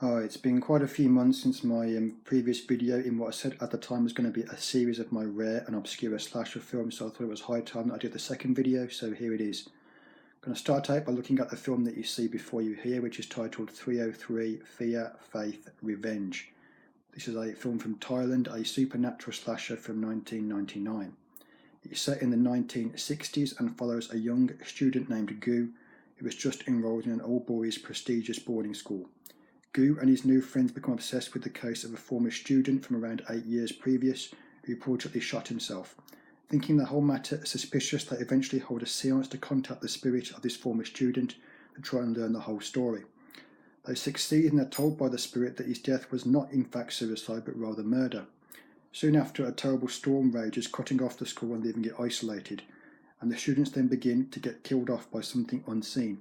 Hi, it's been quite a few months since my previous video in what I said at the time was going to be a series of my rare and obscure slasher films, so I thought it was high time that I did the second video, so here it is. I'm going to start out by looking at the film that you see before you here, which is titled 303 Fear, Faith, Revenge. This is a film from Thailand, a supernatural slasher from 1999. It's set in the 1960s and follows a young student named Gu, who was just enrolled in an all-boys prestigious boarding school. Gu and his new friends become obsessed with the case of a former student from around 8 years previous who reportedly shot himself. Thinking the whole matter suspicious, they eventually hold a seance to contact the spirit of this former student to try and learn the whole story. They succeed and are told by the spirit that his death was not in fact suicide but rather murder. Soon after, a terrible storm rages, cutting off the school and leaving it isolated, and the students then begin to get killed off by something unseen.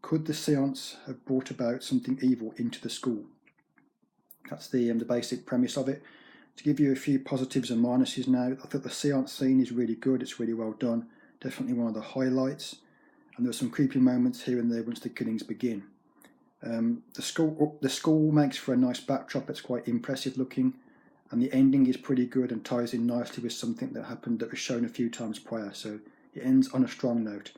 Could the seance have brought about something evil into the school? That's the basic premise of it. To give you a few positives and minuses now, I think the seance scene is really good, it's really well done, definitely one of the highlights, and there are some creepy moments here and there once the killings begin. The school makes for a nice backdrop, it's quite impressive looking, and the ending is pretty good and ties in nicely with something that happened that was shown a few times prior, so it ends on a strong note.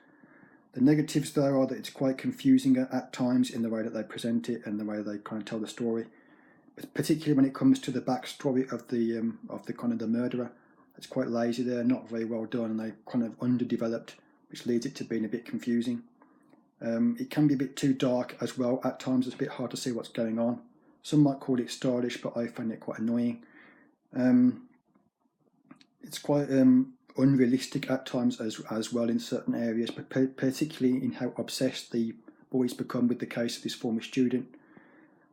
The negatives, though, are that it's quite confusing at times in the way that they present it and the way they kind of tell the story, particularly when it comes to the backstory of the kind of the murderer. It's quite lazy there, not very well done, and they kind of underdeveloped, which leads it to being a bit confusing. It can be a bit too dark as well. At times, it's a bit hard to see what's going on. Some might call it stylish, but I find it quite annoying. It's quite unrealistic at times as well in certain areas, but particularly in how obsessed the boys become with the case of this former student.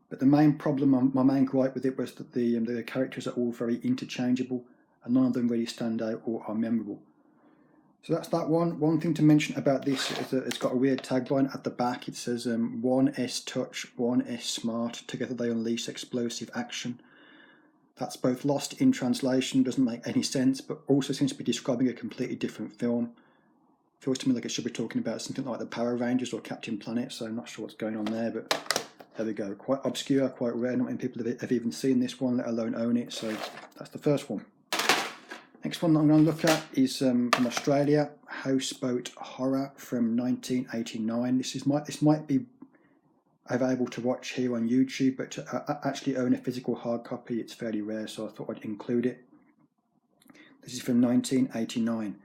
But the main problem, my main gripe with it, was that the characters are all very interchangeable and none of them really stand out or are memorable. So that's that one. One thing to mention about this is that it's got a weird tagline at the back. It says 1S touch, 1S smart, together they unleash explosive action. That's both lost in translation, doesn't make any sense, but also seems to be describing a completely different film. Feels to me like it should be talking about something like the Power Rangers or Captain Planet, so I'm not sure what's going on there, but there we go. Quite obscure, quite rare, not many people have even seen this one, let alone own it, so that's the first one. Next one that I'm going to look at is from Australia, Houseboat Horror from 1989. This might be available to watch here on YouTube, but to actually own a physical hard copy, it's fairly rare, so I thought I'd include it. This is from 1989.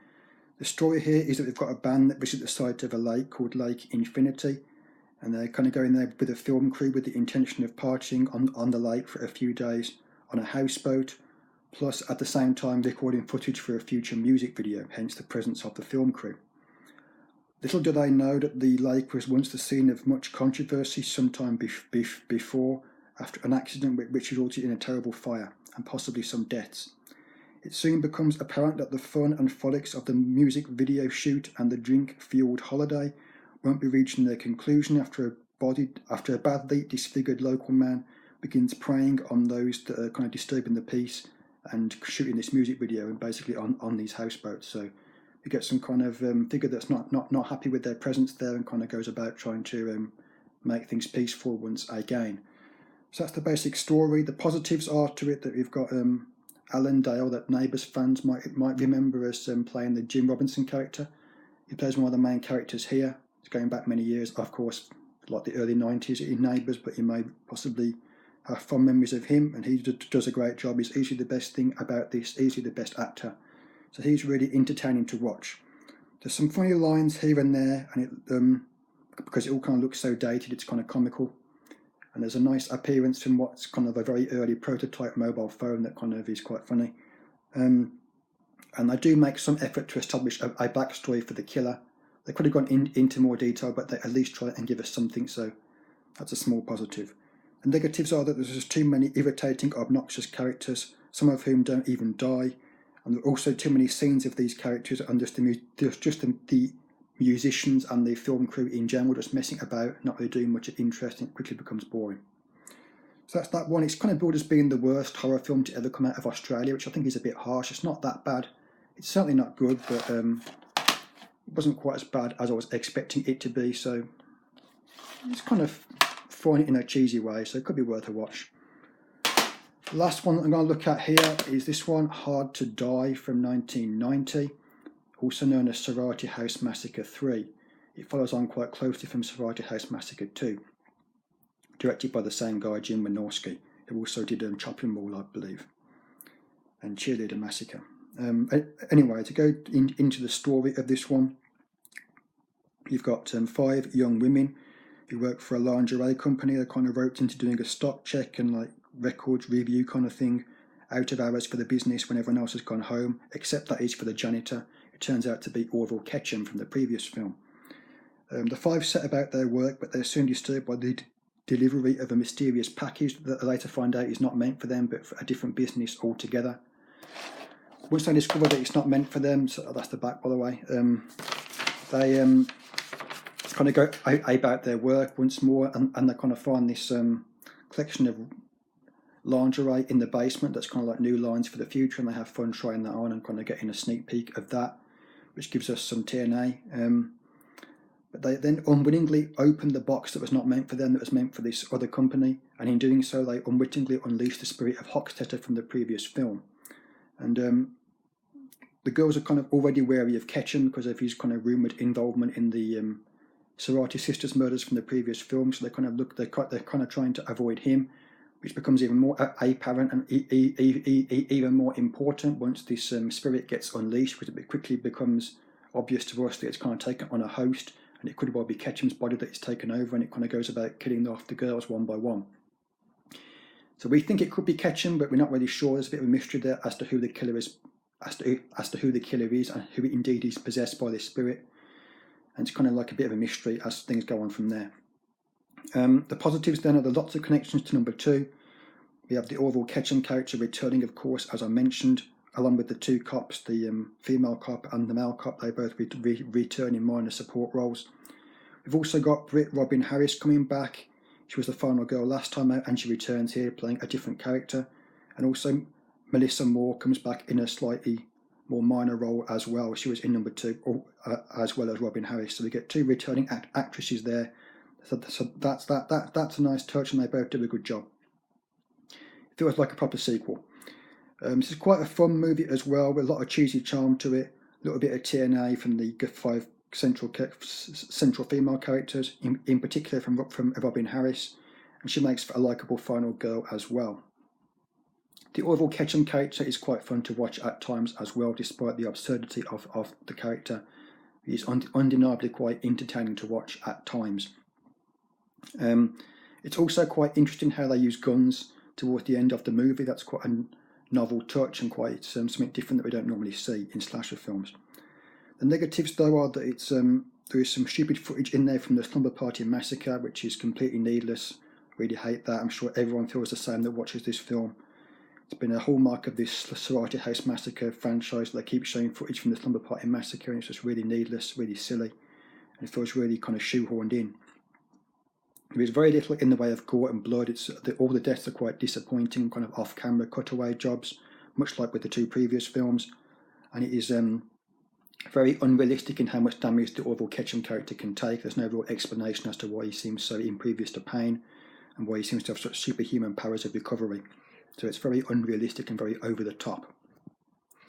The story here is that we've got a band that visits the site of a lake called Lake Infinity, and they're kind of going there with a film crew with the intention of partying on the lake for a few days on a houseboat, plus at the same time recording footage for a future music video, hence the presence of the film crew. Little do they know that the lake was once the scene of much controversy sometime before, after an accident which resulted in a terrible fire and possibly some deaths. It soon becomes apparent that the fun and frolics of the music video shoot and the drink-fueled holiday won't be reaching their conclusion after a badly disfigured local man begins preying on those that are kind of disturbing the peace and shooting this music video and basically on these houseboats. So you get some kind of figure that's not happy with their presence there and kind of goes about trying to make things peaceful once again. So that's the basic story. The positives are to it that we've got Alan Dale, that Neighbours fans might remember as playing the Jim Robinson character. He plays one of the main characters here. It's going back many years, of course, like the early 90s in Neighbours, but you may possibly have fond memories of him, and he does a great job. He's easily the best thing about this, easily the best actor. So he's really entertaining to watch. There's some funny lines here and there, and because it all kind of looks so dated, it's kind of comical. And there's a nice appearance from what's kind of a very early prototype mobile phone that kind of is quite funny. And they do make some effort to establish a backstory for the killer. They could have gone into more detail, but they at least try and give us something, so that's a small positive. The negatives are that there's just too many irritating, obnoxious characters, some of whom don't even die. And there are also too many scenes of these characters and just the musicians and the film crew in general just messing about, not really doing much interesting. It quickly becomes boring. So that's that one. It's kind of billed as being the worst horror film to ever come out of Australia, which I think is a bit harsh. It's not that bad. It's certainly not good, but it wasn't quite as bad as I was expecting it to be. So it's kind of fun in a cheesy way, so it could be worth a watch. The last one I'm going to look at here is this one, Hard to Die from 1990, also known as Sorority House Massacre 3. It follows on quite closely from Sorority House Massacre 2, directed by the same guy, Jim Wynorski, who also did Chopping Mall, I believe, and Cheerleader Massacre. Anyway, to go into the story of this one, you've got 5 young women who work for a lingerie company. They're kind of roped into doing a stock check and like records review kind of thing out of hours for the business when everyone else has gone home, except that is for the janitor, who turns out to be Orville Ketchum from the previous film. The 5 set about their work, but they're soon disturbed by the delivery of a mysterious package that they later find out is not meant for them, but for a different business altogether. Once they discover that it's not meant for them, so that's the back, by the way, they kind of go about their work once more, and they kind of find this collection of lingerie in the basement that's kind of like new lines for the future, and they have fun trying that on and kind of getting a sneak peek of that, which gives us some TNA. But they then unwittingly open the box that was not meant for them, that was meant for this other company, and in doing so they unwittingly unleash the spirit of Hochstetter from the previous film. And the girls are kind of already wary of Ketchum because of his kind of rumoured involvement in the sorority sisters murders from the previous film, so they kind of they're kind of trying to avoid him, which becomes even more apparent and even more important once this spirit gets unleashed, because it quickly becomes obvious to us that it's kind of taken on a host, and it could well be Ketchum's body that it's taken over, and it kind of goes about killing off the girls one by one. So we think it could be Ketchum, but we're not really sure. There's a bit of a mystery there as to who the killer is, as to who the killer is, and who indeed is possessed by this spirit. And it's kind of like a bit of a mystery as things go on from there. The positives then are there are lots of connections to number 2. We have the Orville Ketchum character returning, of course, as I mentioned, along with the 2 cops, the female cop and the male cop. They both return in minor support roles. We've also got Britt Robin Harris coming back. She was the final girl last time out, and she returns here playing a different character. And also Melissa Moore comes back in a slightly more minor role as well. She was in number 2, as well as Robin Harris. So we get 2 returning actresses there. So that's a nice touch, and they both do a good job. It feels like a proper sequel. This is quite a fun movie as well, with a lot of cheesy charm to it. A little bit of TNA from the 5 central female characters, in particular from Robin Harris, and she makes for a likeable final girl as well. The Orville Ketchum character is quite fun to watch at times as well, despite the absurdity of the character. He is undeniably quite entertaining to watch at times. It's also quite interesting how they use guns towards the end of the movie. That's quite a novel touch and quite something different that we don't normally see in slasher films. The negatives, though, are that there is some stupid footage in there from the Slumber Party Massacre, which is completely needless. Really hate that. I'm sure everyone feels the same that watches this film. It's been a hallmark of this Sorority House Massacre franchise. They keep showing footage from the Slumber Party Massacre, and it's just really needless, really silly, and it feels really kind of shoehorned in. There is very little in the way of gore and blood. All the deaths are quite disappointing, kind of off-camera cutaway jobs, much like with the 2 previous films, and it is very unrealistic in how much damage the Orville Ketchum character can take. There's no real explanation as to why he seems so impervious to pain, and why he seems to have such superhuman powers of recovery. So it's very unrealistic and very over the top.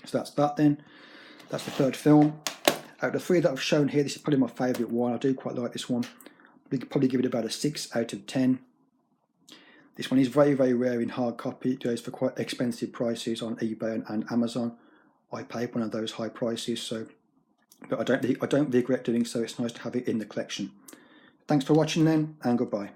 So that's that then. That's the 3rd film. Out of the 3 that I've shown here, this is probably my favourite one. I do quite like this one. We could probably give it about a 6 out of 10. This one is very, very rare in hard copy. It goes for quite expensive prices on eBay and Amazon. I paid one of those high prices, but I don't regret doing so. It's nice to have it in the collection. Thanks for watching then, and goodbye.